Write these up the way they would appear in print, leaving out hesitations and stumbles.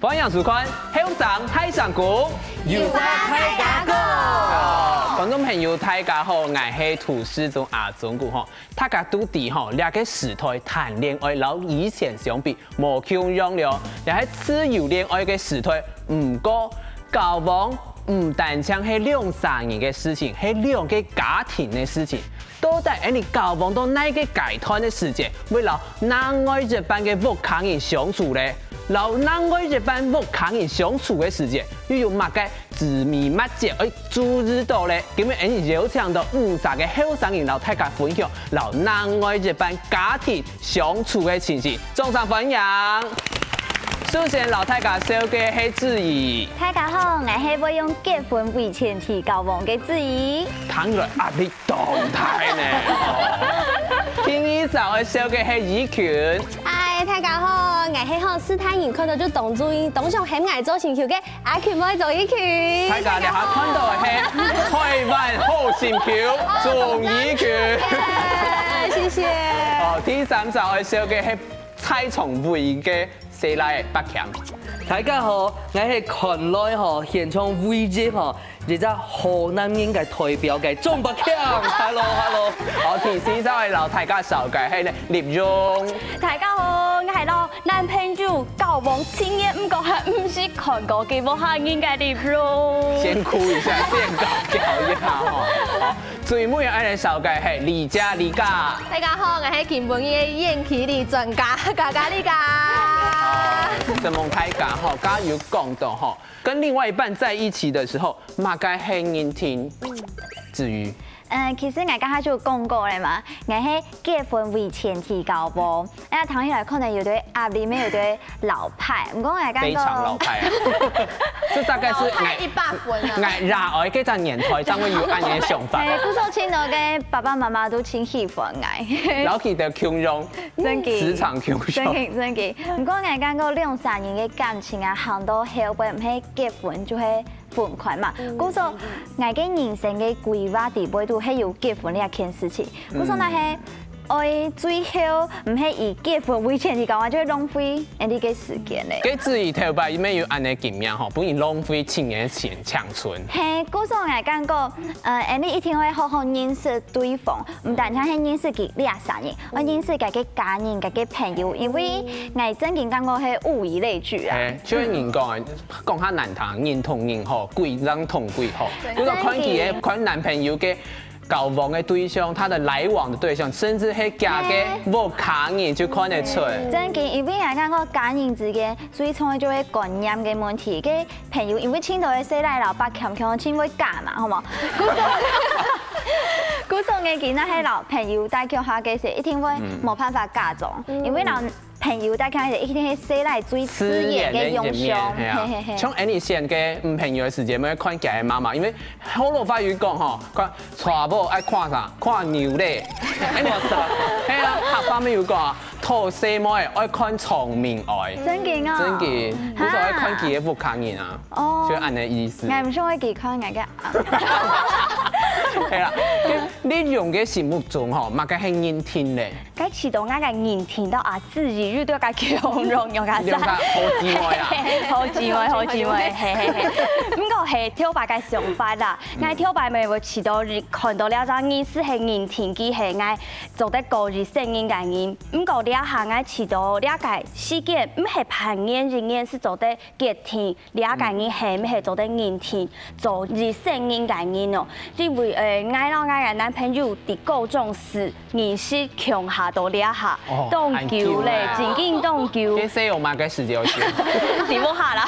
欢迎收看《香港太上谷》，有花太假个。观众朋友，大家好，我是土司中阿中谷吼，大家都知吼，两个时代談戀愛，老以前相比無共樣了，又係自由戀愛嘅時代，唔過交往唔單止係兩三人嘅事情，係兩個家庭嘅事情。到底你交往到哪個階段嘅時間，會留男愛一班嘅不抗人相處咧？留男愛一班不抗人相處嘅時間，又有乜嘅字面乜節去注意到咧？咁樣你邀請到50個後生人留大家分享，留男愛一班家庭相處嘅情形，掌聲歡迎！首先，老太家小嘅係子怡。大家好，我係要用結婚為前提交往嘅子怡。當然壓力動態呢。聽醫生嘅小嘅係怡權。嗨，大家好，我係好斯坦人看到就動注意，當上很愛做星球嘅阿權妹做怡權。大家你下看到嘅係台灣好星球做怡權。謝謝。哦，第三集嘅小嘅係蔡崇偉嘅。四來北強，大家好，我係看來吼現場會接吼，一隻河南人嘅代表嘅鍾北強 ，hello。我第四集係老大家紹介係聶容。大家好，我係老男朋友交往7年，唔過係唔是韓國嘅無下人嘅聶容。先哭一下，先教一下吼。最尾要嚟紹介係李家。大家好，我係金本嘅演技力專家李家。怎麼大家吼，剛有講到吼，跟另外一半在一起的時候，馬該係人聽。至於。其實我剛才就講過了嘛，我係結婚為前提交往，那聽起來可能有啲壓力，咩有啲老派，唔過我講非常老派啊！這大概是100分啊！我廿愛嗰陣年代，真會有咁嘅想法。古時青島嘅爸爸媽媽都挺喜歡我。老氣的強容，真嘅，市場強容，真嘅。唔過我講過2、3年嘅感情啊，行到後背唔係結婚就係分開嘛。古時我嘅人生嘅規劃地位都係要結婚呢一件事情。古時那係愛最後唔係以結婚為前提交往，就係浪費人哋嘅時間咧。佢自己頭擺咩要按呢經驗吼，不然浪費青年前青春。係，古時我講過，你一定會好好認識對方，唔單止係認識佢2、3年，我認識佢嘅家人、佢嘅朋友，因為我曾經講過係物以類聚啊。就係人講下難聽，人同人好，鬼人同鬼好。嗰個看佢嘅看男朋友嘅。交往嘅對象，他的來往的對象，甚至係假嘅無卡人就看得出。真嘅，因為我講過家人之間最重要就係觀念嘅問題。嘅朋友，因為青島嘅細奶老爸強強親會假嘛，好冇？古時嘅見到係老朋友帶強下嘅時，一定會冇辦法嫁妝，因為老朋友帶強嘅時一定係細奶最刺眼嘅用上。像你先嘅唔朋友嘅時間，咪看假嘅媽媽，因為好老話語講吼，看娶某愛看啥？看牛咧。係啊，客家咪要講啊，討細妹愛看聰明愛。真嘅啊！真嘅，古時愛看佢嘅不卡人啊。哦。就按嘅意思。我唔想去看我嘅。係啦，你用嘅心目中吼，乜嘅係人聽咧？佢遲到我嘅人聽到啊，自己遇到個強容用下曬。好滋味啊！好滋味，係。唔過係跳白嘅想法啦，我跳白咪會遲到看到了張意思係人聽機係我做得個人聲音嘅人。唔過了下我遲到了解事件唔係朋友人員是做得結聽，了解人係唔係做得人聽，做人聲音嘅人咯。因為愛到我嘅男朋友啲高中時，認識強下到了下，當橋咧，正經當橋。啲細路媽嘅時間少，點冇下啦？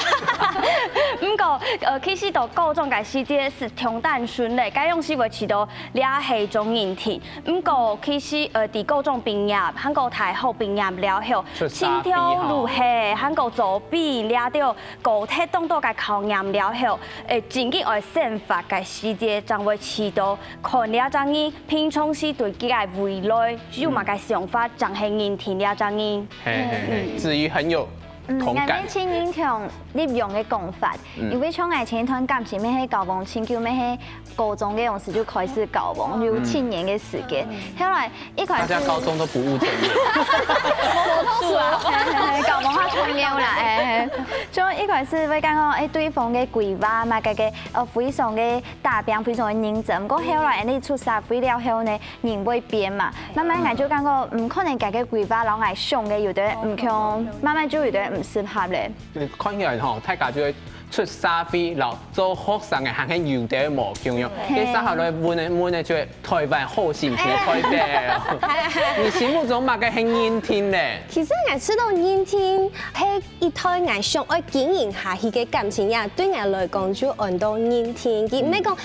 唔過其實到高中嘅時節是重擔順咧，該用是會遲到了係種人聽。唔過其實啲高中畢業，韓國大學畢業了後，千條路係韓國左邊了到高鐵當到嘅考驗了後，正經愛生活嘅時節，將會遲到看了張人，平常時對佢嘅未來有乜嘅想法，就係人聽了張人。至於很有同感。我先認同你用嘅講法，因為從愛情段感情咩係交往前叫咩係高中嘅樣時就開始交往，有7年嘅時間。後來一開始大家高中都不務正業。数啊，搞文化创业啦，就一开始會講講對方嘅規劃嘛，個非常嘅大病，非常嘅認真。不過後來你出社會了後呢，人會變嘛，慢慢我就講講唔可能個規劃，然後我想嘅有啲唔強，慢慢就有啲唔適合咧。看起來吼，大家就會出社會，然後做學生嘅行喺有啲無強樣，啲生下來問嘅就係台灣好心情台北。你心目中嘛個係煙天咧？其實我知道煙天係一台我想愛經營下去嘅感情呀，對我來講就按到煙天嘅，唔係講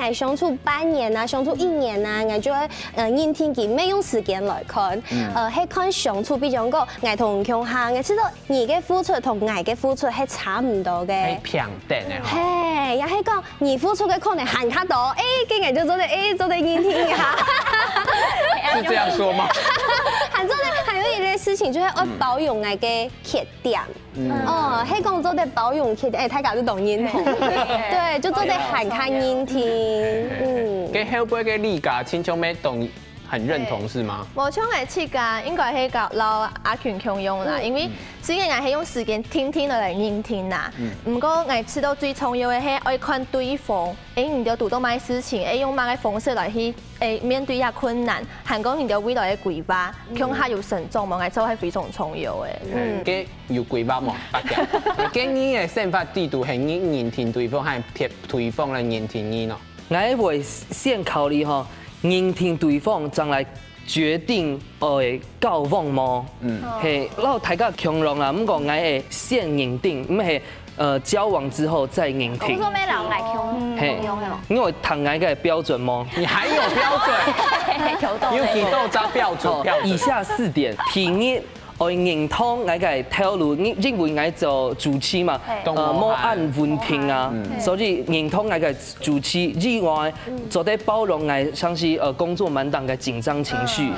我相處半年啊，相處1年啊，我就係煙天嘅，唔係用時間來看，係看相處，比如講我同強下，我知道你嘅付出同我嘅付出係差唔多嘅。平等嘅吼。係，又係講你付出嘅可能行卡多，跟我就做得做得煙天嘅嚇。是這樣說嗎？還有一類事情就是愛保養我嘅缺點。哦，係講做得保養缺點，大家都懂煙天。對，就做得很看煙天。跟後輩嘅理解，親像咩懂很認同是嗎？無像係設計應該係教老阿權強用啦，因為雖然係用時間天天嚟聆聽啦，不過我知道最重要嘅係愛看對方，你要做到咩事情，用乜嘅方式嚟去面對一下困難，還講你要未來嘅規劃，強下有慎重嘛，我做係非常重要嘅。嘅有規劃嘛，大家。跟你嘅想法地圖係你聆聽對方，還是對方來聆聽你呢？我會先考慮吼。聆聽對方，將來決定交往麼？係，然後大家強容啦，唔講我會先認定，唔係交往之後再聆聽。咁做咩人嚟強？因為談愛嘅標準麼？你還有標準？有幾多張標準？以下4點：第一，我認同我嘅條路，因為我做主持嘛，冇按穩定啊，所以認同我嘅主持以外，做得包容我像是工作滿檔嘅緊張情緒。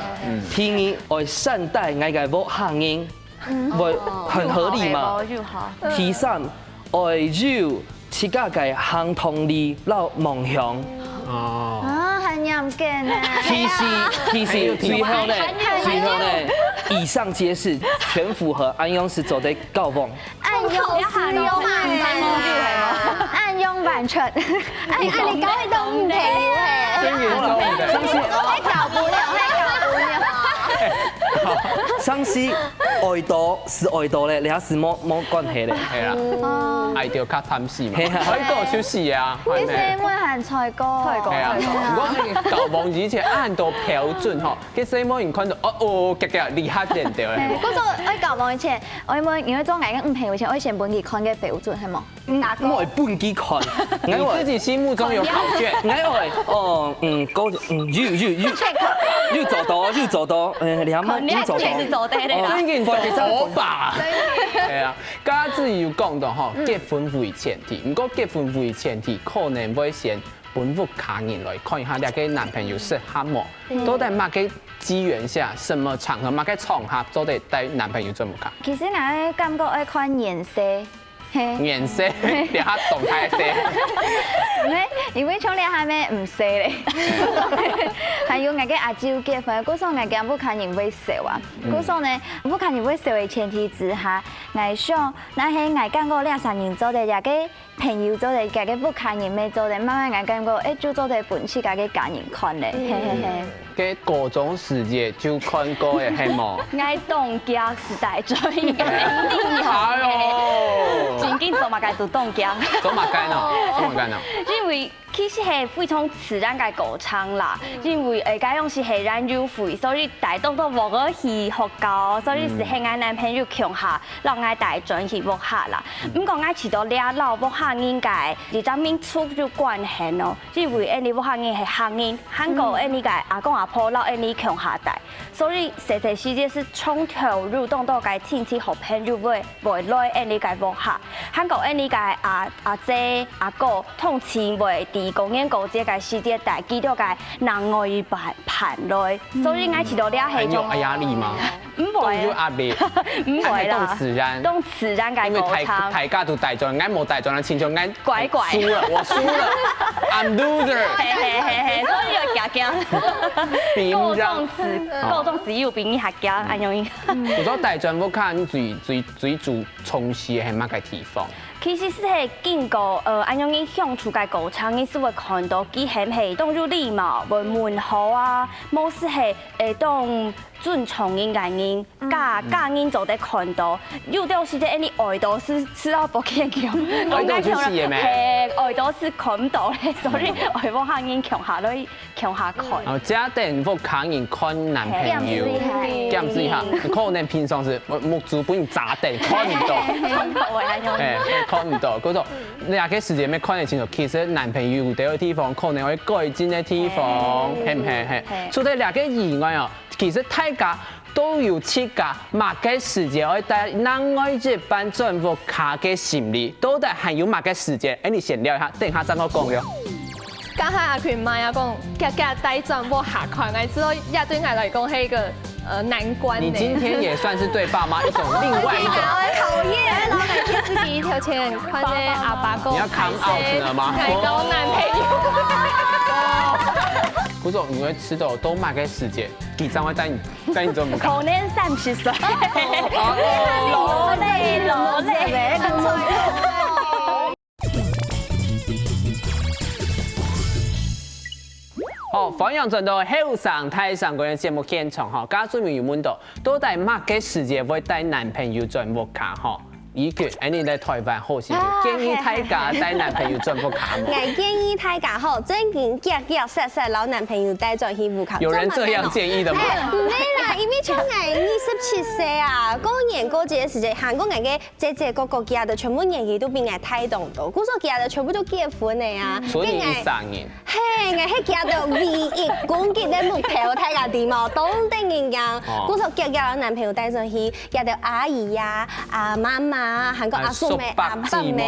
第二，我善待我嘅某客人，會很合理嘛。第三，我要設家嘅行動力、撈夢想。很嚴謹啊！第四，最後呢，以上皆是全符合安用是走的交往。按用完成，你搞一道唔平嘅，真嚴重嘅。搞不了。相信愛多是愛多咧，你是冇關係咧。係啦，愛到較貪死嘛，可以講出事啊。你係妹係菜哥，係啊。如果係交往之前按到標準嗬，佢細妹人看到極厲害點掉咧。嗰個我交往以前，我因為做藝嘅唔平以前，我先本佢看嘅標準係冇。我係本佢看，你自己心目中有考卷？要做到，你阿媽要做到。最近火把。係啊，家自有講到嗬，結婚為前提，不過結婚為前提，可能會先本屋卡人來看一下你個男朋友適合冇，都在乜嘅機緣下，什麼場合，乜嘅場合都得帶男朋友做乜卡。其實我感覺愛看顏色。顏色，你下動態色。因為從你還沒唔識咧，還有我嘅阿舅結婚，嗰時候我嘅不看人會熟啊。嗰時候呢，不看人會熟嘅前提之下，我想那係我感覺2-3年做的，也個朋友做的，也個不看人沒做的，慢慢我感覺就做得本事，個家人看咧。嘅各種時節就看過嘅係冇。愛凍僵時代最應該一定要。最近做嘛該做凍僵。做嘛該呢？做嘛該呢？因為其實係非常自然嘅歌唱啦，因為家用是係咱有會，所以帶動到我個戲學高，所以是係我男朋友強下，讓我帶轉去學下啦。唔過我遲到倆老學下應該而家面出就關係咯，因為你學下應係客人，韓國你個阿公阿婆老你強下帶，所以細細時節是從投入動到個親戚好朋友會來你個學下，韓國你個阿姐阿哥通錢會。公演過節嘅時節，大幾多嘅人愛盤來，所以我遲到倆係種。有壓力嗎？唔會動咗壓力，唔會啦，當自然嘅歌唱。大家都大狀，俺冇大狀嘅親像俺乖乖輸了，我輸了 ，I'm loser。嘿，所以要夾夾，各種詞有比你客家安樣。有咗大狀，我看最注重視係乜嘅地方？其實是係經過安樣嘅相處嘅過程，你是會看到佢係唔係當做禮貌、問候啊，冇是係當尊重人嘅人，假人就得看到。有啲時間你外島是要不見強，外島就是嘅咩？外島是看唔到咧，所以外島客人強下看。哦，家庭不客人看男朋友，檢視下，可能平常是木主本砸地看唔到，看唔到嗰度，你廿幾時間咩看得清楚？其實男朋友有啲地方可能會改進嘅地方，係唔係？除咗廿幾以外哦，其實大家都有設計乜嘅時間可以帶男愛這班政府卡嘅心理，到底係有乜嘅時間？你先聊一下，等下再我講了。剛才阿權媽講，夾帶轉播下款，我知道也對我來講係一個難關。你今天也算是對爸媽一種另外一種討厭，老奶貼自己一條錢，看着阿爸講，你要 come out 了嗎？改交男朋友。不過你會吃到都乜嘅時間？幾張會帶你做唔可能30歲。羅咧。好，歡迎進到後生台上嗰個節目現場哈，家專門要問到，到底乜嘅時間會帶男朋友進屋卡哈？依句，你喺台灣好時建議大家帶男朋友進屋卡嗎？我建議大家好，最近夾老男朋友帶咗去屋卡。有人這樣建議的嗎？唔係啦，因為像我27歲啊，過年過節嘅時間，韓國人嘅姐姐哥哥家的全部年紀都比我太動到，故所家的全部都結婚嘅啊。所以你3年。嘿，我係家的唯一公結的目標，大家知冇？當地人講，故所夾老男朋友帶咗去，家的阿姨呀、阿媽媽。韓國阿叔妹、阿伯妹，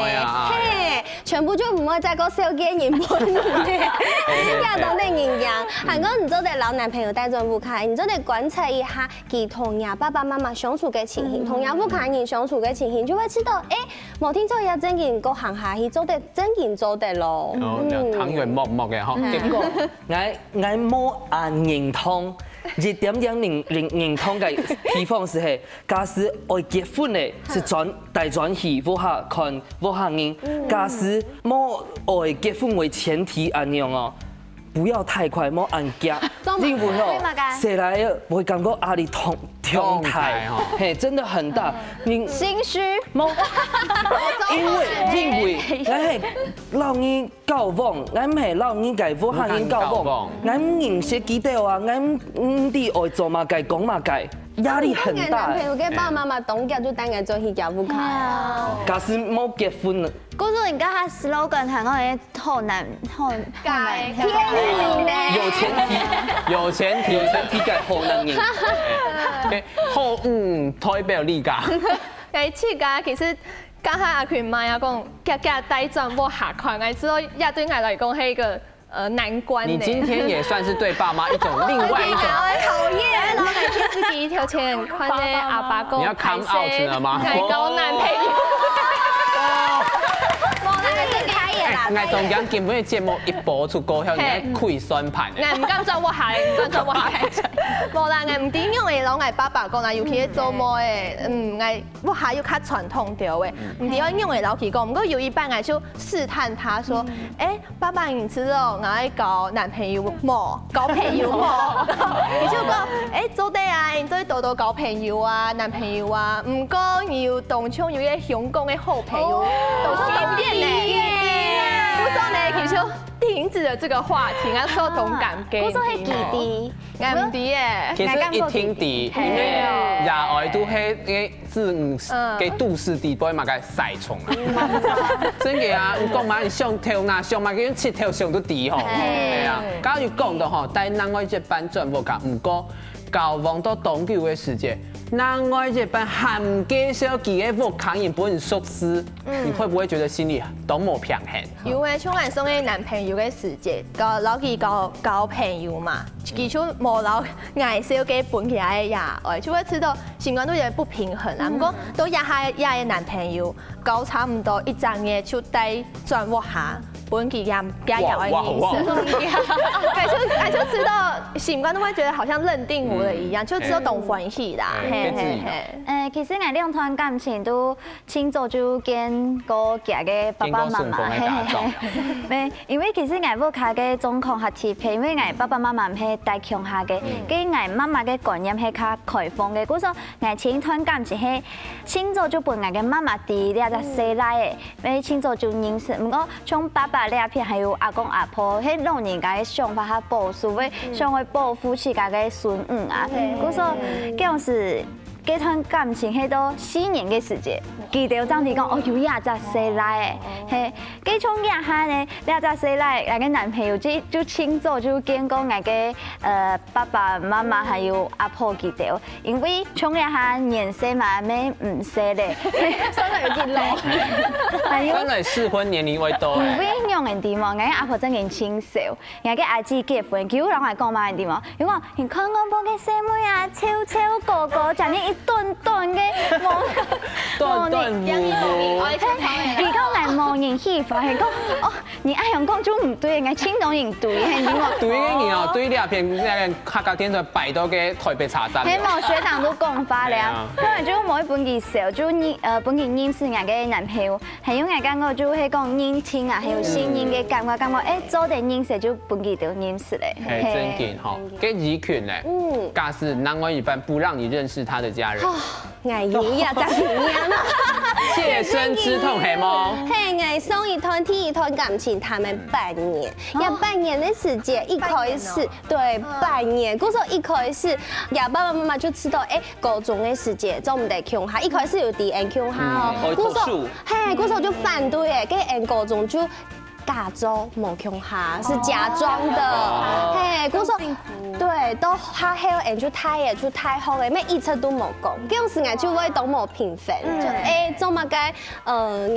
嘿，全部就唔會再講小姐人本嘅，也當地人講。韓國你做得老男朋友帶進屋卡，你做得觀察一下佢同人爸爸媽媽相處嘅情形，同人屋卡人相處嘅情形，就會知道，冇聽錯，有真件個行下去做得真件做得咯。湯圓默嘅嗬，結果我冇認同。一點認同嘅地方是係，假使愛結婚嘅是大轉去屋下看屋下人，假使冇愛結婚為前提咁樣哦，不要太快，冇按夾，因為哦，誰來會感覺壓力同大，嘿，真的很大。你心虛冇，因為我係老人交往，我唔係老人家屋下人交往，我唔認識幾條啊，我唔知愛做乜計講乜計。壓力很大。男朋友嘅爸爸媽媽懂嘅就帶佢做去夾屋卡。假使冇結婚啦。故作人家 slogan 係我哋後男天然嘅。有前提嘅後男人。後代表你㗎。係似㗎，其實剛才阿權媽講夾帶轉播下款，我知道也對我來講係一個難關。你今天也算是對爸媽一種另外一種。討厭，老奶貼自己一條錢，看着阿爸講，你要 come out 了嗎？改交男朋友。我當講根本嘅節目一播出過後，你虧算盤。我唔敢做我下，唔敢做我下。無啦，我唔點用嚟攞我爸爸講啦，尤其係做乜嘅，我下要較傳統啲嘅，唔點用嚟攞佢講。不過有一半我就試探他說，爸爸你知道我愛搞男朋友冇？搞朋友冇？你就講，做得啊，你做多多搞朋友啊，男朋友啊，唔過要當場有啲香港嘅好朋友，當場導演咧。故說呢，其實停止了這個話題，我說同感嘅。故說係幾啲？唔啲嘅。其實一聽啲，因為廿外都係嘅嘅都市地區嘛，嘅細蟲啊。真嘅啊，唔講嘛，你上條嗱上嘛，佢七條上都地吼。係啊，假如講到吼，但係另外一班轉播卡唔過。交往到长久的时间，那我这班含介绍几个不抗原本熟识，你会不会觉得心里都冇平衡？因为像俺送给男朋友的时节，老佢交朋友嘛，基础冇老爱少给本起来呀，就会吃到心肝都有点不平衡啦。不过都压嘅男朋友交差唔多一整嘅就带转我下。本期也有嘅意思，就知道心肝都会觉得好像认定我了一样，就知道懂欢喜啦。其實我兩段感情都清早就跟個家嘅爸爸媽媽，因為其實我屋企嘅狀況係特別，因為我爸爸媽媽係大鄉下嘅，跟我媽媽嘅觀念係較開放嘅，故所我前段感情係清早就陪我嘅媽媽啲兩隻細奶嘅，因清早就認識，不過從爸爸呢一片還有阿公阿婆，係老人家嘅想法較保守，會想去保護自家嘅孫女啊，故所嗰陣時。嗰段感情喺到4年嘅時間，記得張弟講哦有兩隻細奶嘅，係嗰種兩下呢兩隻細奶，我嘅男朋友就清早就見過我嘅爸爸媽媽還有阿婆記得，因為從兩下年歲嘛咩唔細咧，真係有啲老，本來適婚年齡為多。唔會用人哋嘛，我嘅阿婆真係清少，我嘅阿姊結婚，叫人係講埋人哋嘛，如果你看我幫嘅細妹啊，超個個就呢。一頓嘅望人，如果係望人喜歡，係講哦，你愛用講就唔對，我青島人對，係點啊？對嘅人哦，對呢片客家電台擺到嘅台北茶站。係冇學長都講法了，因為就冇一本嘅時候，就本嘅認識我嘅男朋友，係因為感覺就係講年輕啊，還有新鮮嘅感覺誒早點認識就本嘅就認識咧。係真嘅嗬，跟怡權咧，假使男外一半不讓你認識他的家人。愛姨呀，真係呀！切身之痛係麼？係愛送一段第一段感情，他們半年，要半年的時間，一開始對半年，嗰時候一開始，呀爸爸媽媽就知道，高中的時間做唔得強下，一開始有啲 N 強下哦，嗰時候，嘿，嗰時候就反對誒，跟 N 高中就。假裝冇強下，是假裝的，嘿，嗰時候對都他還有 N 就太好嘅，咩一切都冇講，嗰陣時我就會都冇平分，做乜嘅，我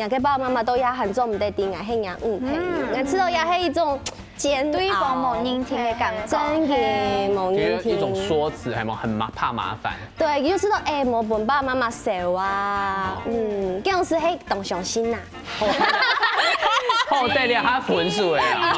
嘅爸爸媽媽都也很做唔得啲，我係人我知道也係一種煎熬，對方冇認聽嘅感覺，真嘅冇認聽，一種說辭係冇很怕麻煩，對，就知道冇本爸爸媽媽受啊，嗰陣時係動上心呐。後代了他分數誒啊！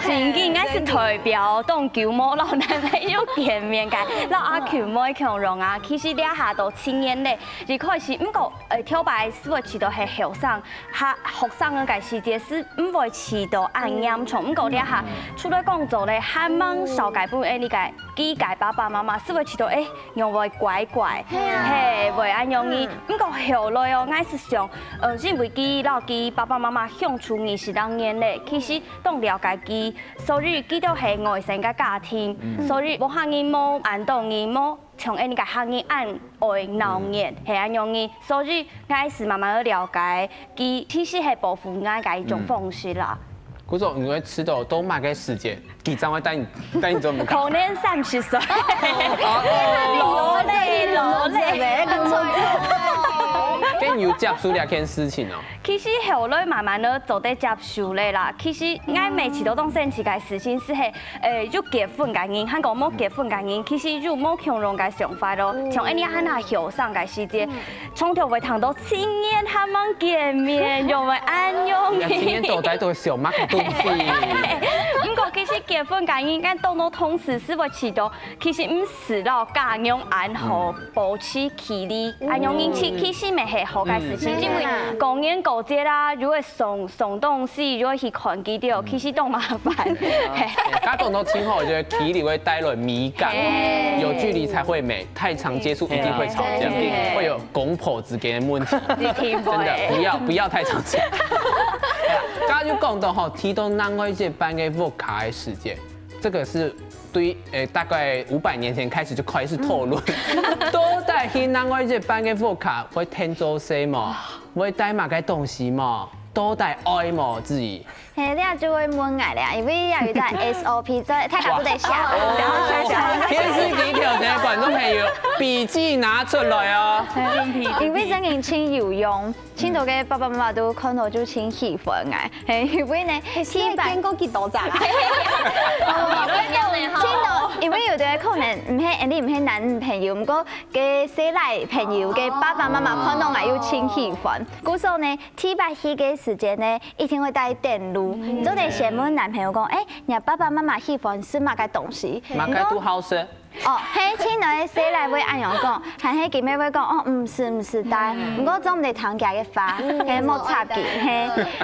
前幾應該是代表當舅母老奶奶要見面嘅，老阿舅妹強容啊，其實兩下都親年咧，一開始唔過跳擺是會遲到係後生，嚇學生嘅時節是唔會遲到按嚴重，唔過兩下出來工作咧，還忙少改本你個幾個爸爸媽媽是會遲到又會乖乖，係會按容易，唔過後來哦，我是想認為佢老佢爸爸媽媽相處你是當然咧，其實當了解佢，所以佢都係外省嘅家庭，所以冇客人冇按到你冇從呢個客人按愛鬧人係按容易，所以我是慢慢去了解佢，其實係保護我嘅一種方式啦。嗰種你會遲到都買嘅時間，幾張會帶你做乜？可能30歲，攞嚟。跟有接觸兩件事情哦。其實後來慢慢的做得接受咧啦。其實我每次都當生氣嘅事情是係要結婚嘅人，香港冇結婚嘅人，其實就冇強容嘅想法咯。從呢啲喺後生嘅時節，從頭會談到親年他們見面，又會安容。親年到底都小乜東西？不過其實結婚嘅人，我到同時是會遲到，其實唔是咯，家用安好保持距離，安容因此其實咪係好嘅事情，因為公園過節啦，如果送東西，如果去看機掉，其實都麻煩。家講到親後，我覺得距離會帶來美感，有距離才會美，太常接觸一定會吵架，會有公婆之間嘅問題。真的不要太常見。剛剛就講到提到南外這班嘅 vodka 嘅事件，這個是對大概500年前開始就開始討論，都帶去南外這班嘅 vodka 會聽做些嘛，會帶乜嘅東西嘛？都带爱慕自己。嘿，你就会问我俩，因为要有在 SOP， 所以他搞不得下，然后电视机条件观众朋友，笔记拿出来哦。因为真人请有用，请到嘅爸爸妈媽都看到就請喜歡嘅，係因為呢，先見過幾多集啊？因為有啲可能唔係你唔係男朋友，唔過嘅細奶朋友嘅爸爸媽媽看到我要請喜歡，故所呢，T8去嘅時間呢，一定會帶電路，就得先問男朋友講，你爸爸媽媽喜歡是乜嘅東西？乜嘅都好食。哦，嘿，親愛的細奶會按樣講，係嘿姐妹會講，哦，唔是帶，唔過總唔得糖夾嘅花，係莫插嘅，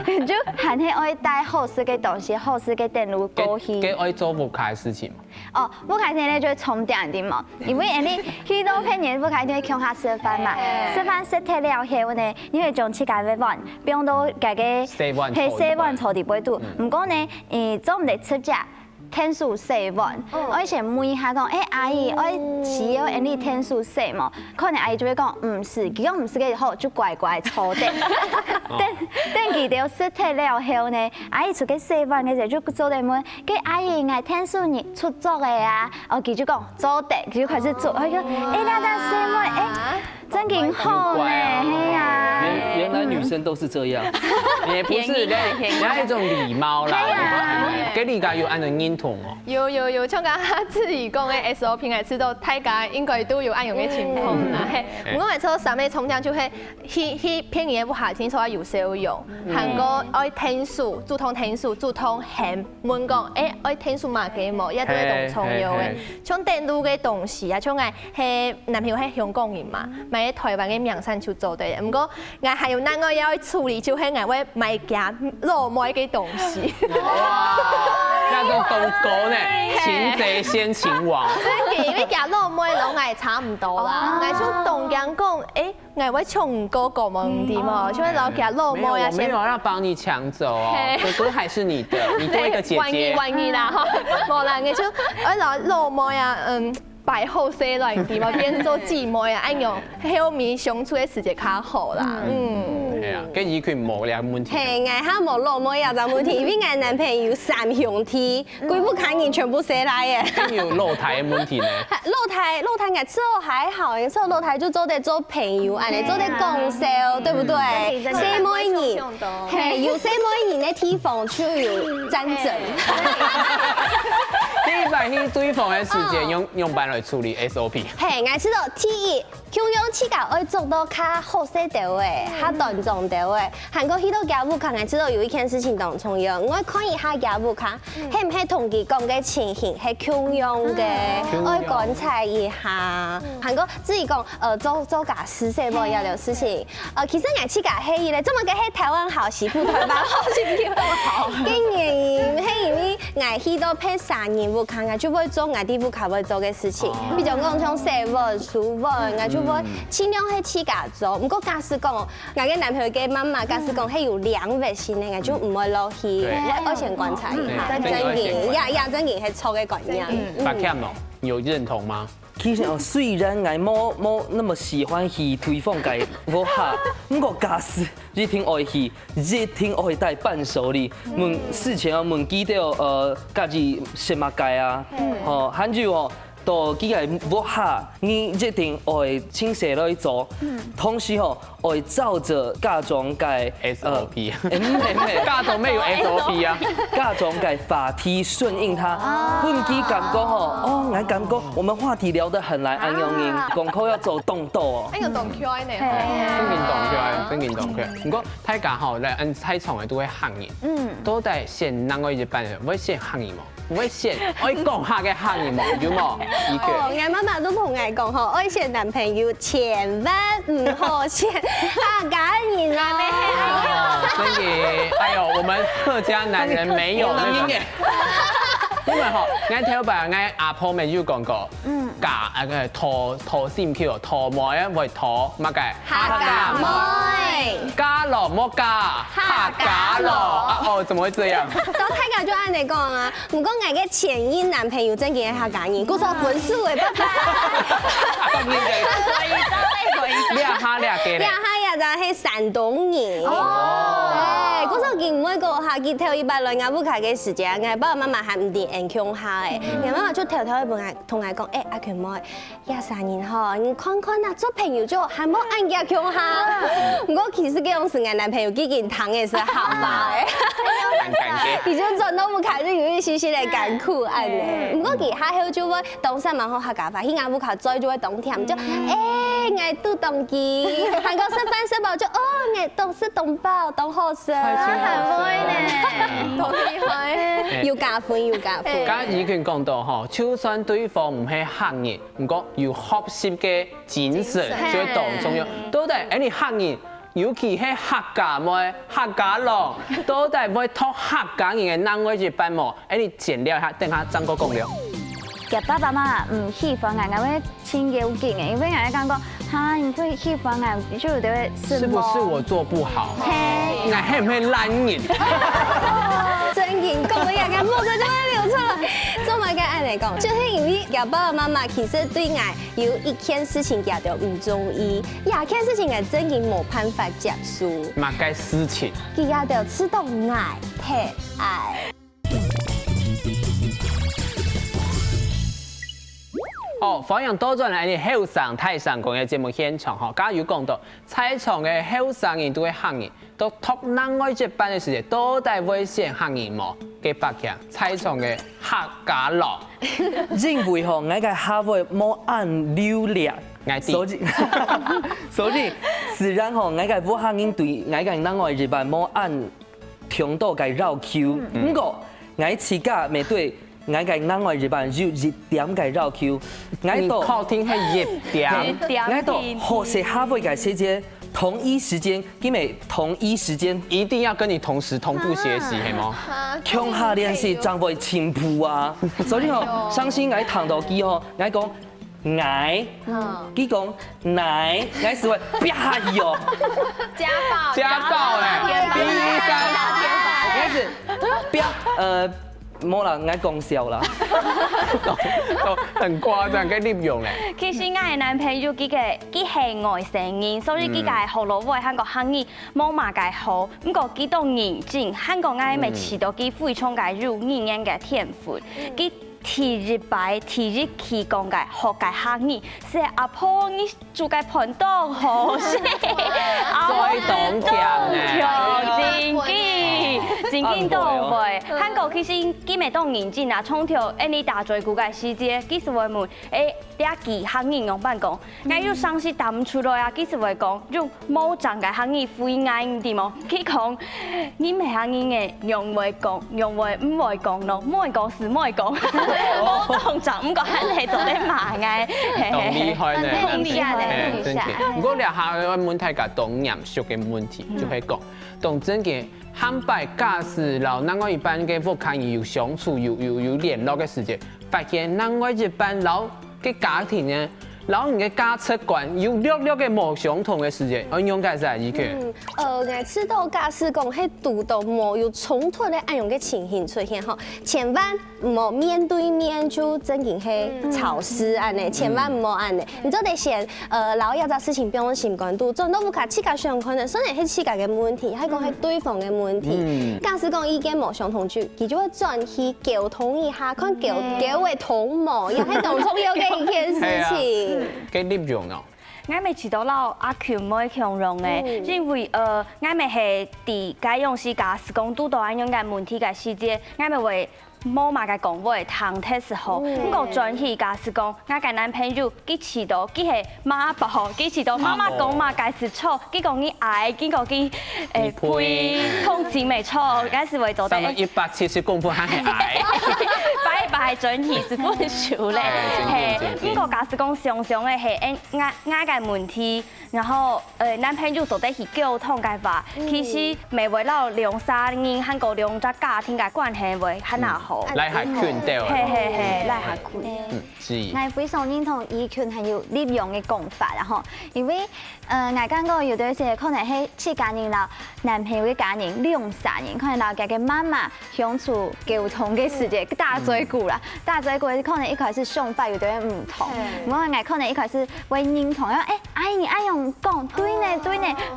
嘿，就係嘿愛帶好食嘅東西，好食嘅電路過去。嘅愛做不開的事情。哦，不開心咧就會充電啲嘛，因為你去到平日不開心會向下食飯嘛，食飯食太了後呢，你會將自己嘅碗變到家嘅係洗碗槽啲杯度，唔過呢，總唔得吃只。天數洗碗，我以前問下講，阿姨，我只有你天數洗嘛？可能阿姨就會講唔是，如果唔是嘅好就乖乖坐定。等佢哋食太了後呢，阿姨出去洗碗嘅時候就做嚟問，佢阿姨嗌天數你出作嘅啊？我佢就講做定，佢就開始做，佢講你家洗碗，真勁好呢，係啊。原來女生都是這樣，也不是，人家一種禮貌啦。給你家有按照認同哦。有，像剛剛自己講嘅 SOP， 我知道大家應該都有按用嘅情況啦。係，我講係做三味沖涼就係去偏嘢不下天，所以有少用。韓國愛天數，煮湯天數，煮湯鹹，問講愛天數嘛幾冇，一都係同重要嘅。像電路嘅東西啊，像係男朋友係香港人嘛，咪喺台灣嘅苗山就做對嘅。唔過我還有另外要處理，就係我會買夾肉梅嘅東西。那種東哥呢，擒賊先擒王。真嘅，因為夾肉梅老藝差唔多啦。我從東江講，我會搶哥哥問題嘛，就係老夾肉梅啊。沒有要幫你搶走哦，哥哥還是你的，你多一個姐姐。萬一啦，冇啦，我就老肉梅啊，擺好些來啲嘛，變做姊妹啊，按用後面相處嘅時間較好啦，係啊，跟以佢冇兩問題。係，我哈冇落冇有就問題，因為我男朋友三兄弟，幾乎看人全部寫來嘅。跟有露台嘅問題呢？露台我之後還好，有時候露台就做得做朋友，安尼做得共銷，對不對？細妹兒，係有細妹兒嘅地方就有戰爭。你把你對方嘅時間用辦來處理 SOP。係，我知道第一，強用自己愛做到較好勢到嘅，較端莊到嘅。韓國去到家務卡，我知道有一件事情當重要，我看一下家務卡，係唔係同佢講嘅情形係強用嘅，愛觀察一下。韓國自己講，做家事細部要有事情。其實我自己係咧，這麼嘅係台灣好媳婦，台灣好媳婦好。今年係因為我去到配3年務卡，我就會做我啲務卡會做嘅事情，比如講像洗碗、梳碗，我就會盡量係自己做。唔過假使講，我嘅男朋友嘅媽媽假使講係有2月先咧，我就唔會落去，我先觀察一下。真嘅，也真嘅係錯嘅觀念。白 Cam 咯，有認同嗎？其實雖然我冇那麼喜歡去推廣嘅我下，不過假使一定愛去，一定愛帶伴手禮。事前問記到家己食乜嘅啊，喊住我。到幾個我下，你一定愛請誰來做，同時愛照着家中嘅 SOP，家中沒有 SOP 啊，家中嘅話題順應他。本期感覺我感覺我們話題聊得很來，安用英功課要做動作哦。呢個動起來呢？真件動起來。不過大家咧，按菜場嘅都會行人，都係先啷個一班人，會先行人嘛。唔會先，我講下嘅行業冇，有冇？我媽媽都同我講嗬，我選男朋友千萬唔好選客家人啊！真嘅，哎呦，我們客家男人沒有那個。因為嗬，我聽白我阿婆咪有講過，嫁拖線票，拖妹啊，會拖乜嘅？客家妹，家樂莫嫁，客家樂。怎麼會這樣？到太家就按你講啊，唔過我嘅前任男朋友真嘅係客家人，故作本事嘅爸爸。兩下就係山東人。哦。佢頭一擺來我母卡嘅時間，我爸爸媽媽還唔定影響下誒，我媽媽就偷偷地同我講，阿權妹，23年後你看看啊，做朋友就還冇按影響下。我其實嗰種是我男朋友幾件糖嘅是好吧誒，而且真都唔卡就有一些些嘅艱苦安尼。不過佢下後就會當時蠻好客家話，佢阿母卡再就會當甜就我都當機，韓國食飯食飽就我當是東寶當好食。好厲害，要加分，要加分。剛以權講到吼，就算對方唔係客人，唔過有學習嘅精神，就會當重要。到底你客人，尤其係客家妹、客家郎，到底會托客家人嘅哪位一班冇？你剪了一下，等下張哥講了。嘅爸爸媽媽唔喜歡我會親友勁嘅，因為我感覺嚇，你會喜歡我，就有啲是不是我做不好？我係唔係懶人？真言講到人嘅目光就會流出來。做乜嘅按嚟講，就是因為嘅爸爸媽媽其實對我有一件事情佢哋唔中意，一件事情係真嘅冇辦法接受。乜嘅事情？佢哋知道愛太愛。哦，歡迎多咗嚟你後生太上講嘅節目現場嗬，假如講到菜場嘅後生人都會客人，都托另外一班嘅時間，到底會選客人冇？嘅白強菜場嘅客家佬，認為吼，我嘅客會冇按流量，所以自然吼，我嘅武客人對我嘅另外一班冇按聽到嘅繞 Q， 不過我自家面對。我嘅另外一班就一點嘅繞 Q， 我靠聽係一點，我到學習客會嘅時間，同一時間，因為同一時間一定要跟你同時同步學習，係嗎？強下練習將會進步啊！所以我相信我談到機吼，我講愛，佢講奶，我是會啪伊哦，家暴咧，我是啪冇啦，我講笑啦，都很誇張嘅利用咧。其實我嘅男朋友佢係外省人，所以佢嘅學路會韓國客語冇嘛嘅好，不過佢都認真，韓國我咪知道佢非常嘅有語言嘅天賦，佢提日期講嘅學嘅客語，是阿婆你做嘅盤到好些，再當真緊到會，韓國其實佢咪當認真啊，從頭你大嘴古嘅時節，佢是會問啲記客語用辦講，我要上次答唔出來啊，佢是會講用冇講嘅客語回應啲麼？佢講你咪客語嘅用會講，用會唔會講咯？唔會講是唔會講，冇動作唔講係做得慢嘅，咁厲害咧，很厲害咧，真嘅。不過你下個問題個當嚴肅嘅問題，就係講當真嘅。漢擺駕駛，然後另外一班嘅武客有相處有聯絡嘅時間，發現另外一班老嘅家庭呢，然後你嘅價值觀有略嘅冇相同嘅時間，按用解釋一句。我知道駕駛講係讀到冇有衝突嘅按用嘅情形出現吼，千萬唔好面對面就真係係吵事安尼，千萬唔好安尼。你就得先然後有隻事情表現關注，做到唔卡自家相關嘅，雖然係自家嘅問題，係講係對方嘅問題。駕駛講意見冇相同，佢就會轉去溝通一下，看溝為同謀，又係當重要嘅一件事情。幾利用咯？我咪知道啦，阿權妹強容嘅，因為我咪係啲該用是駕駛講拄到按用嘅問題嘅時節，我咪會冇嘛嘅講話談嘅時候，不過轉去駕駛講，我嘅男朋友佢遲到，佢係媽寶，佢遲到，媽媽講嘛駕駛錯，佢講你矮，佢講佢配控制未錯，嗰時會做得。 170公分還係矮。擺轉去是本少咧，係不過駕駛講常常嘅係我嘅問題，然後男朋友做得去溝通嘅話，其實未為了兩三年韓國兩隻家庭嘅關係會很好。來下勸掉。係，來下勸。是。我非常認同依權係要利用嘅講法啦，嗬，因為我感覺有啲時可能係似家人啦，男朋友嘅家人2、3年，可能大家嘅媽媽相處溝通嘅時間大嘴鼓啦，大嘴鼓可能一開始想法有啲唔同，我可能一開始會認同，因為阿姨你爱用讲，对呢，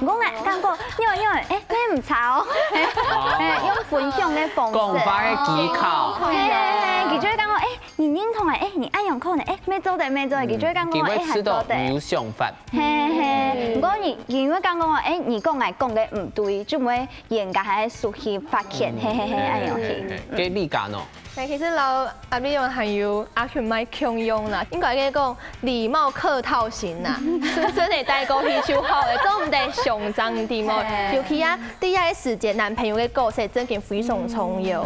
我讲感觉因为你唔吵，用分享的方式，讲法的技巧，佢就會講我你認同你愛用可能咩做的，佢就會講我係做的，有想法，不過你會講我你講嘅唔對，就唔會嚴格喺熟悉發現，愛用去。給理解喏。其實老阿美用還有阿權買強用啦，應該嘅講禮貌客套型啦，順順地帶過去就好嘅，做唔得上張啲麼？尤其啊，第一時間男朋友嘅角色真係非常重要。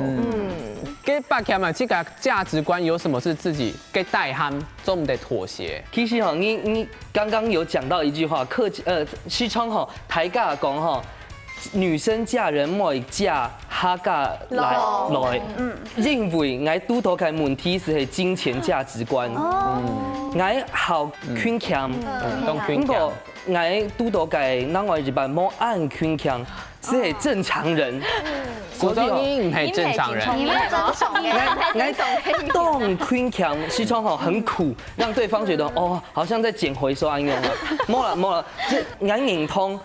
給白強嘛，這個價值觀有什麼是自己給大漢做唔得妥協？其實哈，你剛剛有講到一句話，西昌哈台家講哈。女生嫁人唔係嫁客家來，認為我拄到嘅問題是金錢價值觀，我好堅強，不過我拄到嘅那我日本冇按堅強，是正常人。我說你唔係正常人，我當堅強，西昌好很苦，讓對方覺得哦，好像在撿回收一樣啦。冇啦，即我認同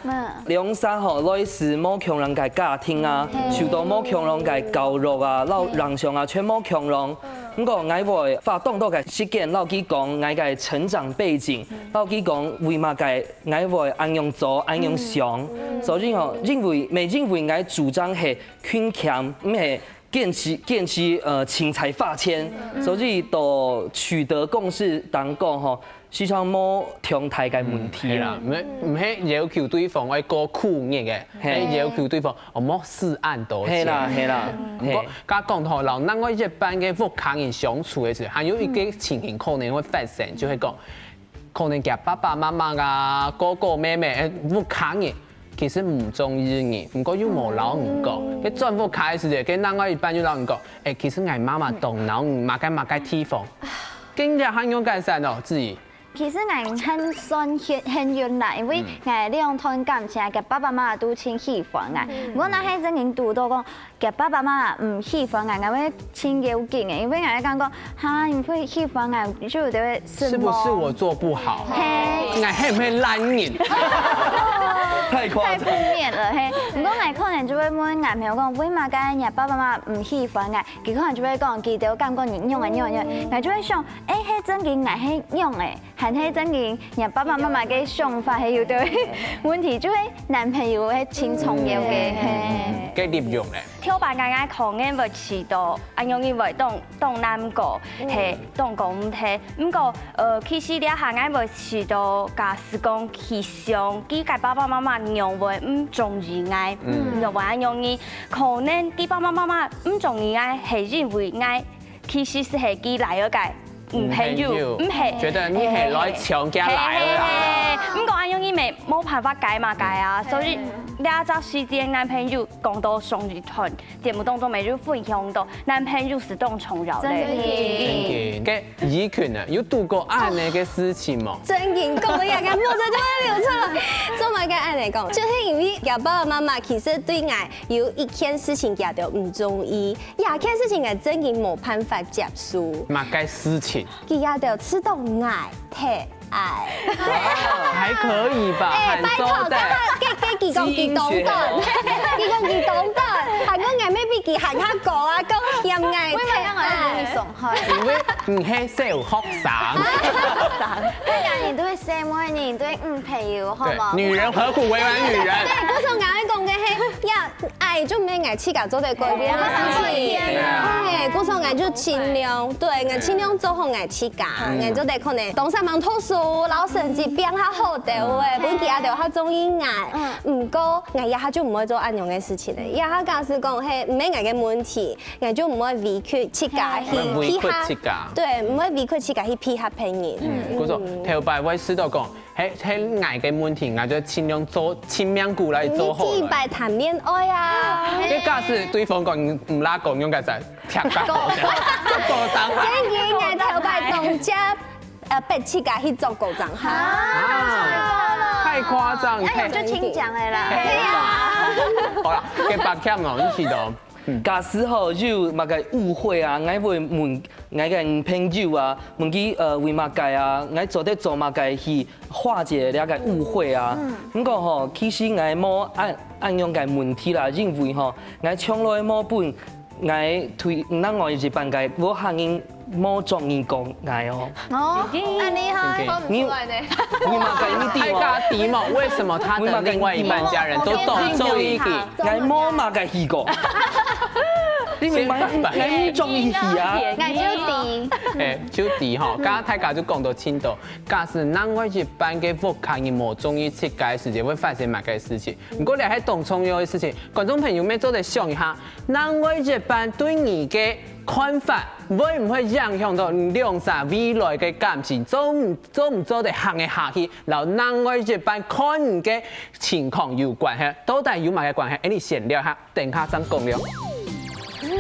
兩三號類似冇強人嘅家庭啊，受到冇強人嘅教育啊，老人上啊，全冇強人。不過我會發動到嘅事件，老幾講我嘅成長背景，老幾講為乜嘅我會按樣做，按樣想，所以吼認為我主張係堅強，唔係堅持錢財發錢，所以到取得共識當講吼，時常冇同台嘅問題啦，唔係要求對方愛過苦日嘅，係要求對方我冇死按多錢。係啦。我家講頭老，那我一般嘅屋企人相處嘅時候，還有一個情形可能會發生，就係講可能嘅爸爸媽媽啊、哥哥妹妹屋企人。其實唔中意你，唔過要冇老唔講。佢轉屋企嘅時候，跟另外一半要老唔講，其實我媽媽動腦唔馬該地方，跟住很勇敢曬咯自己。其實我很算很遠啦，因為我兩段感情，嘅爸爸媽媽都挺喜歡我。我那係真正讀到講，嘅爸爸媽媽唔喜歡我，我會挺有勁嘅，因為我感覺嚇，你會喜歡我，就對是不是我做不好？我係唔係懶人？太負面了嘿！不過我可能就會問男朋友講，為乜嘅人爸爸媽媽唔喜歡我？佢可能就會講，佢哋感覺你用，我就會想，係真嘅我係用嘅。係喺真嘅，人爸爸媽媽嘅想法係要對問題，就係男朋友係挺重要嘅。幾點用咧？跳板啱啱講嘅會遲到，容易會當男個係當講係，不過其實咧下啱會遲到，假使講去上，佢嘅爸爸媽媽認為唔中意我，就話容易可能啲爸爸媽媽唔中意我，係認為我其實是係佢嚟咗嘅。唔係要，唔係，覺得你係來強加來啦。唔講安容易咪冇辦法解嘛解啊，所以兩隻時間男朋友講到雙魚團節目當中咪就分享到男朋友是當重要的。嘅以權啊，有度過愛呢嘅事情嘛？真嘅講呀，咁我真係冇錯。做乜嘅愛嚟講，就是因為嘅爸爸媽媽其實對愛有一件事情佢哋唔中意，一件事情係真嘅冇辦法接受。乜嘅事情？佢也就知道愛太愛，還可以吧？拜託，佢講佢懂得，係講愛咩比佢行下過啊，講任愛太愛。因為唔係小學生，人人都會寫每年都唔朋友，好冇？女人何苦為難女人？對，嗰時我講嘅係呀，愛就咩愛自家做對改變啦，事情。係，嗰時我就盡量，對，我盡量做好愛自家，我就得可能當上網讀書，老成績變下好啲嘅，本其他就較中意愛。唔過我一下就唔會做安樣嘅事情咧，一下假使講係唔係我嘅問題，我就唔會委屈自家去批下，對，唔會委屈自家去批下別人。嗰種頭擺會試到講，係愛嘅問題，我就盡量做前面過來做好。你擺談戀愛啊！你假使對方講唔拉講，用嘅就踢得過傷害。真嘅，我頭擺動作逼自家去做嗰種嚇。太誇張，就聽講嘅啦。好啦，嘅白camp 我呢次就假使吼有嘛个误会啊，我會問我嘅朋友啊，問佢為嘛解啊，我做嘛解去化解了個誤會啊。不過吼，其實我冇按樣個問題啦，因為吼我從來冇本我推咱我一班個我客人冇中意講我哦。哦，安尼哈，你出來呢？為嘛解你泰嘎迪嘛，為什麼他的另外一半家人都中意佢？我冇嘛解去過。你明白？我中意佢啊！就第吼，刚刚泰嘎就講到青島，假使咱我一般嘅福客人冇中意設計嘅事情，會發生乜嘅事情？如果你係懂重要嘅事情，觀眾朋友們做嚟想一下，咱我一般對你嘅看法，會唔會影響到兩啥未來嘅感情？做唔做得行嘅下去，然後咱我一般看你嘅情況有關係，到底有乜嘅關係？你先聊下，等下再講了。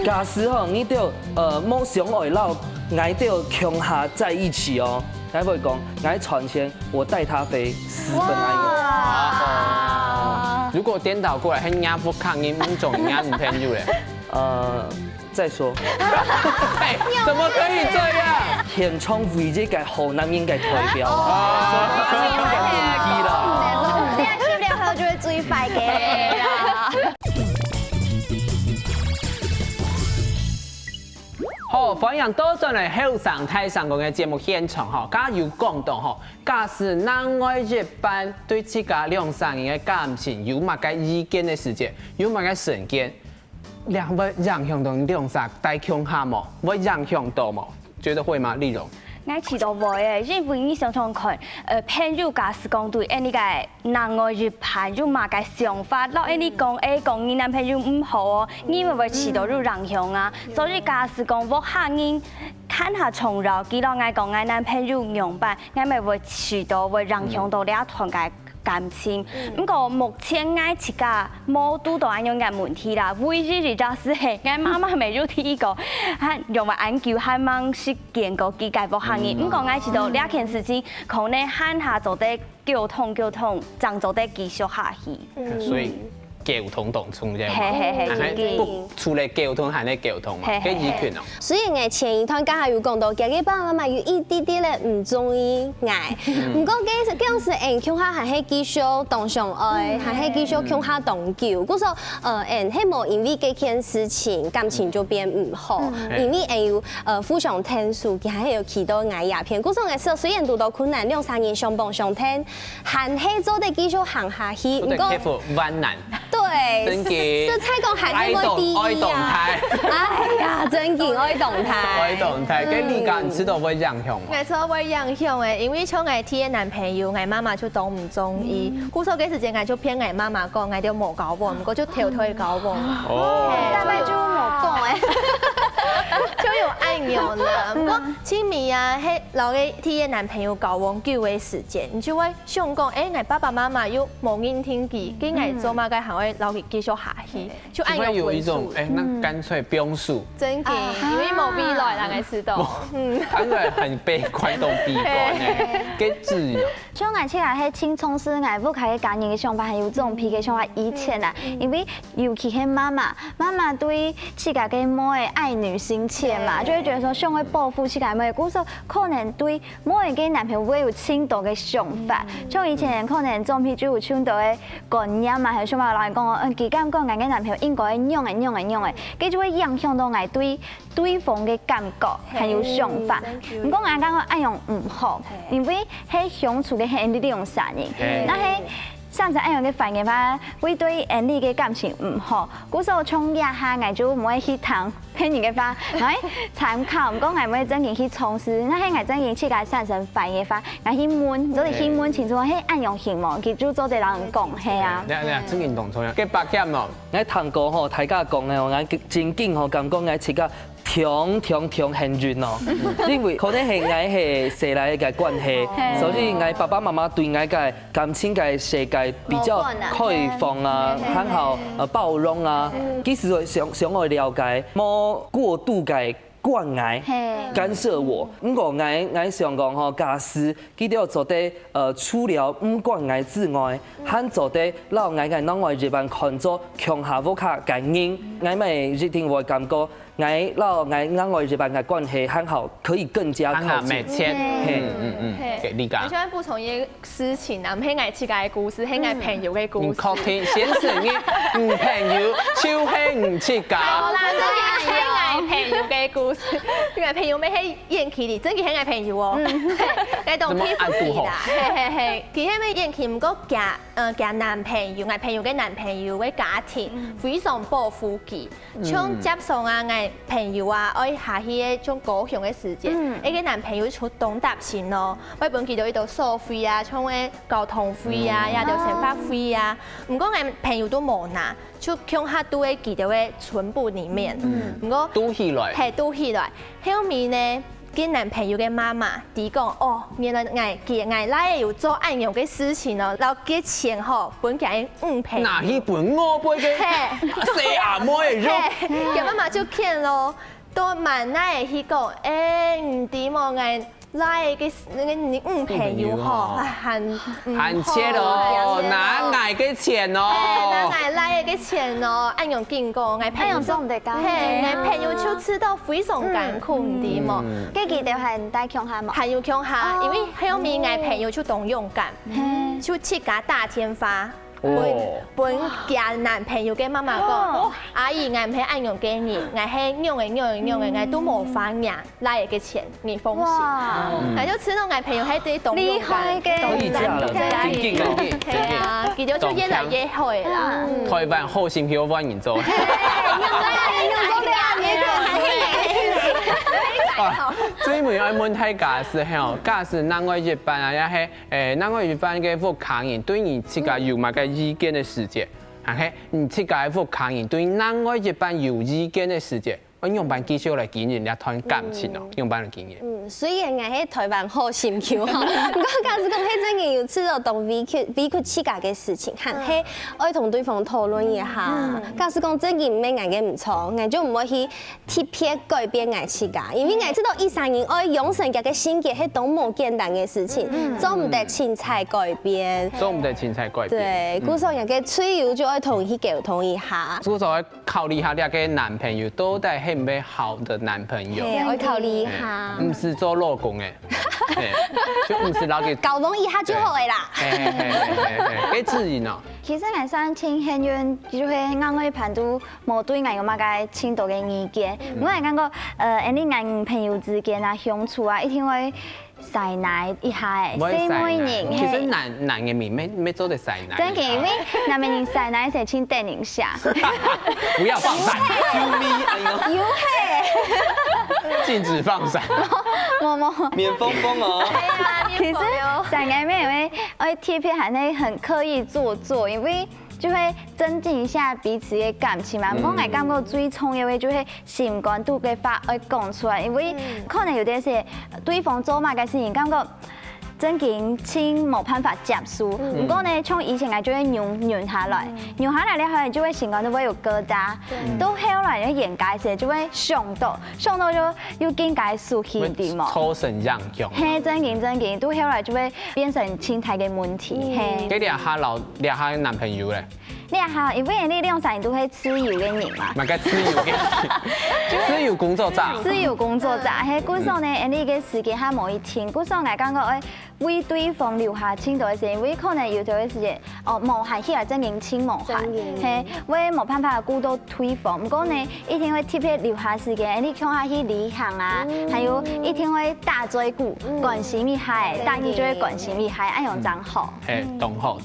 假使吼，你就冇相愛了，我就強下在一起哦。我會講，我船前我帶他飛，私奔愛我。如果顛倒過來，係亞福抗議唔中亞女朋友咧？再說。哎，怎麼可以這樣？現場為這個好男人嘅代表啊，所以應該問題啦。你係簽了後就會最快嘅啦。好，歡迎多進嚟後生太上講嘅節目現場嗬，加有講到嗬，假使咱我一般對自家兩三人嘅感情有乜嘅意見嘅時節，有乜嘅成見，兩會影響到兩三大強下冇？會影響到冇？覺得會嗎？麗蓉？我知道會嘅，因為你想想看，朋友假使講對，你個男愛一盤有乜嘅想法，然後你講你男朋友唔好哦，你會唔會知道有影響啊？所以假使講我客人看下從容，記到我講我男朋友樣板，我咪會知道會影響到你一團嘅感情。不過目前我自家冇遇到咁樣嘅問題啦，唯一就是係我媽媽咪有提過，用埋研究係問是見過幾個客人。不過我知道呢件事情可能慳下做得溝通，爭做得繼續下去。所以交通當中啫，係不除了交通還係交通嘛，嘅意權哦。所以我前一趟剛才有講到，家己爸爸媽媽有一啲啲咧唔中意我，唔過嗰時向下係繼續當相愛，係繼續向下當舊。嗰時候希望因為嗰件事情感情就變唔好，因為要互相傾訴，佢係要起到愛鴉片。嗰時候我雖然遇到困難，兩三年相幫相聽，還係做得繼續行下去。唔過克服萬難。對，真嘅，是蔡講還係我第一啊！哎呀，真嘅愛動態，愛動態，跟你講知道會影響嗎？沒錯，會影響誒，因為像我啲嘅男朋友，我媽媽就都唔中意。故所嗰時間我就騙我媽媽講，我就冇交往，唔過就偷偷交往。哦，大概就冇講誒。就有愛苗了，不過親密啊，喺老嘅啲嘅男朋友交往久嘅時間，你就會想講，我爸爸媽媽又冇人聽佢，跟我做乜嘅行為，老佢繼續下去，就愛用有一種那乾脆不用數。真嘅，因為冇未來啦，我知道。看來很悲觀都悲觀誒，幾自由。像我起來喺青蔥是我不開嘅家人嘅想法，還有這種皮嘅想法以前啊，因為尤其係媽媽對自家嘅妹愛女心切嘛，就會覺得說想去報復自家妹，故所可能對妹嘅男朋友會有青島嘅想法，像以前可能種皮就有青島嘅觀念嘛，係想話老人講佢咁講，我嘅男朋友應該用嘅，佢就會影響到我對方嘅感覺，還有想法。唔過我講我愛用唔好，因為喺相處嘅係你哋用三年，那係上次愛用嘅反應法會對你嘅感情唔好，故所從日下我就唔會去談喺你嘅法，我參考，唔過我唔會真正去從事，那係我真正去個產生反應法，我去問，就是去問清楚係按用行冇，佢就做對人講係啊。你真認同錯呀？嘅白劍咯，我聽過吼，大家講嘅，我真經吼咁講，我自己挺幸運咯，因為可能係我係生來嘅關係，所以我爸爸媽媽對我嘅感情嘅世界比較開放啊，很好包容啊，其實想去了解，冇過度嘅管我、干涉我。不过我想讲吼，假使佢哋做啲除了唔管我之外，還做啲讓我嘅另外一半看作強下不卡嘅人，我咪一定會感覺我另外一半嘅關係很好，可以更加靠近。理解。我喜歡補充一個事情啊，唔係我自己嘅故事，係我朋友嘅故事。確定先生嘅唔朋友，就係唔自家。係我朋友嘅故事，我朋友咪喺延期裡，真係係我朋友哦。係當欺負佢啦，係，佢係咪延期唔過嫁男朋友，我朋友嘅男朋友嘅家庭非常保護佢，像接送啊我朋友啊，愛下去嘅種高雄嘅時間，呢個男朋友出東搭線咯，我本佢到呢度收費啊，像嘅交通費啊，也就生活費啊，唔過我朋友都冇拿。就強下都喺佢哋嘅存部裡面，唔過都起來，係都起來。後面呢，佢男朋友嘅媽媽啲講，哦，原來我拉要做咁樣嘅事情咯，然後嘅錢嗬，本佢5倍。嗱，佢本我背嘅，四阿妹嘅肉。佢媽媽就見咯，到慢奶佢講，唔掂我嗌。拉嘅你朋友嗬，很切咯，拿捱嘅錢咯，拿捱拉嘅錢咯，按用見過，我朋友做唔得㗎，我朋友就吃到非常艱苦唔掂嘛，跟住就係帶強下嘛，係要強下，因為後面我朋友就懂勇敢，就去架大天花。本嫁男朋友嘅媽媽講，阿姨我唔係按用給你，我係用嘅，我都冇反應，拉嘅錢你放心，我就知道我朋友係對懂勇敢，可以這樣了，係啊，佢哋就越來越會啦。台灣好心票幫人做。最尾愛問睇假使係假使另外一半啊，也係另外一半嘅副客人對你自己有乜嘅意見嘅時節，係你自己副客人對另外一半有意見嘅時節，我用辦繼續來經營一段感情咯，用辦嚟經營。雖然我喺台灣好心橋哈，不過假使講喺真嘅要知道同委屈自家嘅事情，係愛同對方討論一下。假使講真嘅唔係我嘅唔錯，我就唔可以去特別改變我自家，因為我知道一生人愛養成家嘅性格係多麼簡單嘅事情，做唔得青菜改變，做唔得青菜改變。對，故所人嘅需要就愛同佢溝通一下。故所考慮下你嘅男朋友到底係唔係好的男朋友？係，愛考慮一下。唔是做老公嘅，就唔是老嘅。溝通一下就好嘅啦。幾自然啊！其實我算挺幸運，就係我嘅伴都冇對我有乜嘅青島嘅意見。我係感覺我朋友之間啊相處啊，一定會晒奶一下嘅，細妹人。其實男嘅面咩做得晒奶？真嘅，因為男嘅人晒奶時請帶領下。不要放閃！有係。禁止放閃。冇。免風風哦。其實晒奶妹因為我貼片係呢很刻意做作，因為就會增進一下彼此嘅感情嘛。我係感覺最重要嘅就係情感度嘅話要講出來，因為可能有啲事對方做乜嘅事情，感覺真嘅親冇辦法接受。不過呢，從以前我就會軟下來，軟下來咧，可能就會情感都會有疙瘩。到後來咧嚴解時就會想到就要更加熟悉啲嘛。抽身讓強。係真嘅，到後來就會變成心態嘅問題。係。幾兩下男朋友咧？下，因為你兩三都係自由嘅人嘛。咪嘅自由嘅，自由工作者。自由工作者，係故所呢，你嘅時間係冇一天，故所我感覺誒為對方留下青島嘅時間，為可能有條嘅時間，無限起來真認清無限，係為冇辦法顧到對方。不過呢，一定會特別留下時間，你向下去旅行啊，還有一定會打嘴鼓，關心一下，大家就會關心一下，一樣真好。係，懂好。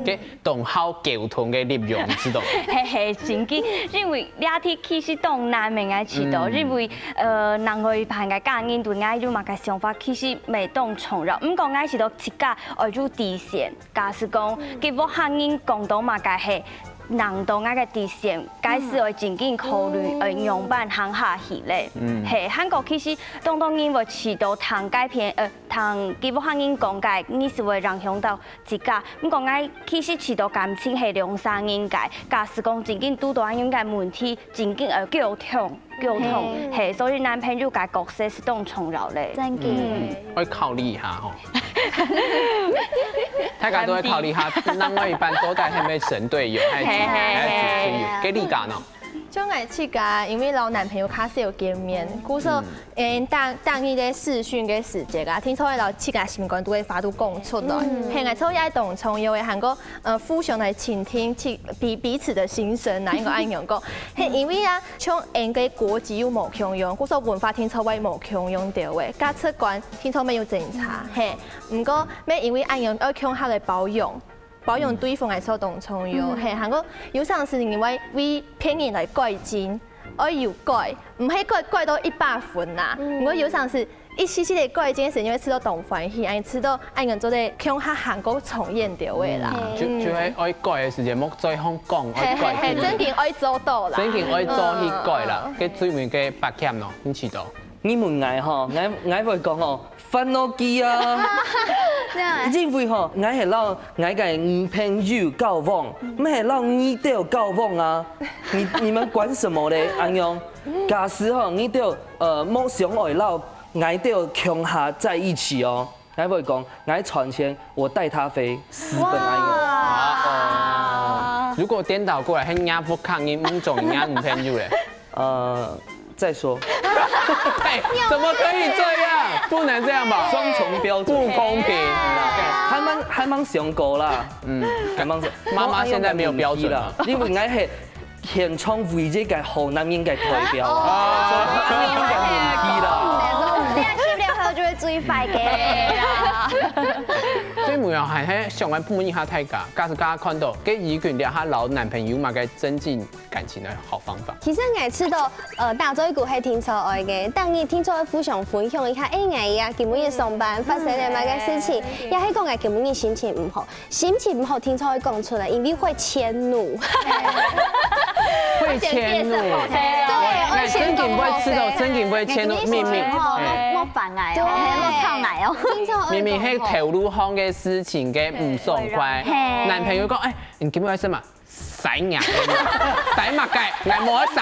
嘅懂好溝通嘅力量，知道？係真嘅，因為兩天其實當難明嘅知道，因為人去辦嘅家人對愛就嘛嘅想法，其實未當重要。唔講愛是到自家愛做底線，假使講佢我客人講到嘛嘅係人都那个底线，开始会真正考虑用办行下去咧。嘿，韩国其实当因为饲到通改变，通基本汉人讲解，你是会影响到自家。不过我其实饲到感情系两三应该，假使讲真正拄到应该问题，真正沟通。嘿，所以男朋友嘅角色是当重要咧。真嘅，会考虑一下吼。大家都会考虑一下，另外一半到底係咪神隊友，還是主隊友？給你講咯。就我去噶，因为老男朋友卡是有见面，故说當伊咧視訊嘅時節啊，聽說佢老去噶習慣都會發到講出來，係我初一同重要嘅韓國互相來傾聽彼此的心聲啊，應該按樣講，係因為啊，像人嘅國籍又冇共用，故說文化聽說會冇共用到嘅，價值觀聽說沒有正差，係，唔過咩因為按樣要共下來保養對方係所當重要，係韓國有陣時因為騙人來改進，我要改，唔係改到100分呐。我有陣時一時時嚟改進嘅時，因為吃到當歡喜，愛吃到愛人做啲向下韓國重現到嘅啦。就係愛改嘅時陣，莫再香港愛改。係真件愛做到啦。真件愛做去改啦，嘅最尾嘅白欠咯，你知道？你問我吼，我會講吼，翻腦機啊！因為吼，我係老我嘅女朋友交往，唔係老你哋交往啊！你們管什麼咧？安樣？假使吼，你哋莫想愛老，我哋強下在一起哦。我會講，我傳錢，我帶他飛，私奔安樣。如果顛倒過來，係人不抗議，唔中人家女朋友咧？再說。哎，怎麼可以這樣？不能這樣吧？雙重標準，不公平。還蠻上過啦，還蠻。媽媽現在沒有標準啦，因為我係現場唯一嘅好男人嘅代表，所以冇問題啦。你係攝了後就會最快嘅啦。最重要係喺上完滿意下大家，假使大家看到給怡君聊下老男朋友嘛，嘅增進感情嘅好方法。其實我知道，大嘴鼓係挺錯愛嘅，但係挺錯互相分享一下，我啊今日上班發生咗乜嘅事情，也係講我今日心情唔好，心情唔好聽錯會講出來，因為會遷怒。會遷怒，對，真件不會吃到，真件不會遷怒，明明莫煩捱哦，莫吵捱哦。明明係頭路行嘅事情嘅唔爽快，男朋友講，誒，你今日開心嘛？洗牙，洗墨雞，我冇得洗。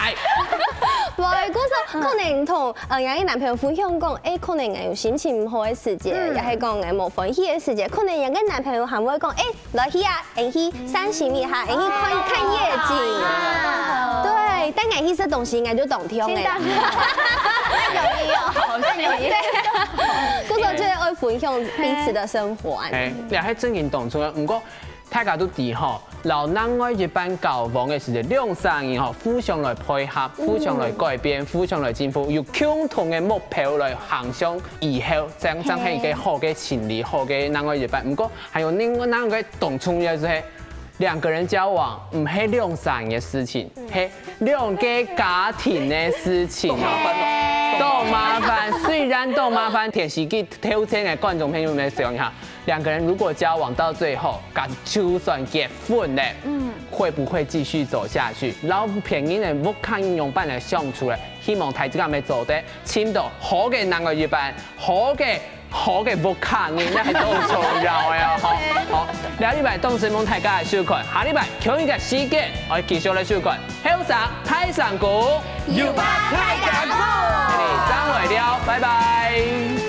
唔係，嗰時可能同我嘅男朋友分享講，可能我有心情唔好嘅時節，又係講我冇歡喜嘅時節，可能人嘅男朋友還會講，來去啊，去散心一下，去看夜景。對，但我去食東西，我就當聽嘅。有意哦，好像有意。嗰時候就係愛分享彼此的生活。又係真件當中，唔過大家都知吼，老男愛一班交往嘅時候，兩三年吼互相來配合，互相來改變，互相來進步，有共同嘅目標來行向以後，真係一個好嘅情侶，好嘅男愛一班。唔過還有另外兩個當中嘅就係兩個人交往，唔係兩三年嘅事情，係兩個家庭嘅事情哦。都麻煩，雖然都麻煩，電視機挑戰嘅觀眾朋友們想一下，兩個人如果交往到最後，就算結婚咧，會不會繼續走下去？老便宜人不看應用辦嚟相處咧，希望大家咪做得簽到好嘅男愛月辦，好嘅不抗議，那係都重要嘅哦。好，下禮拜當時望大家嘅收看，下禮拜同一個時間我哋繼續嚟收看，香港太上股，要把太上股。張偉了，拜拜。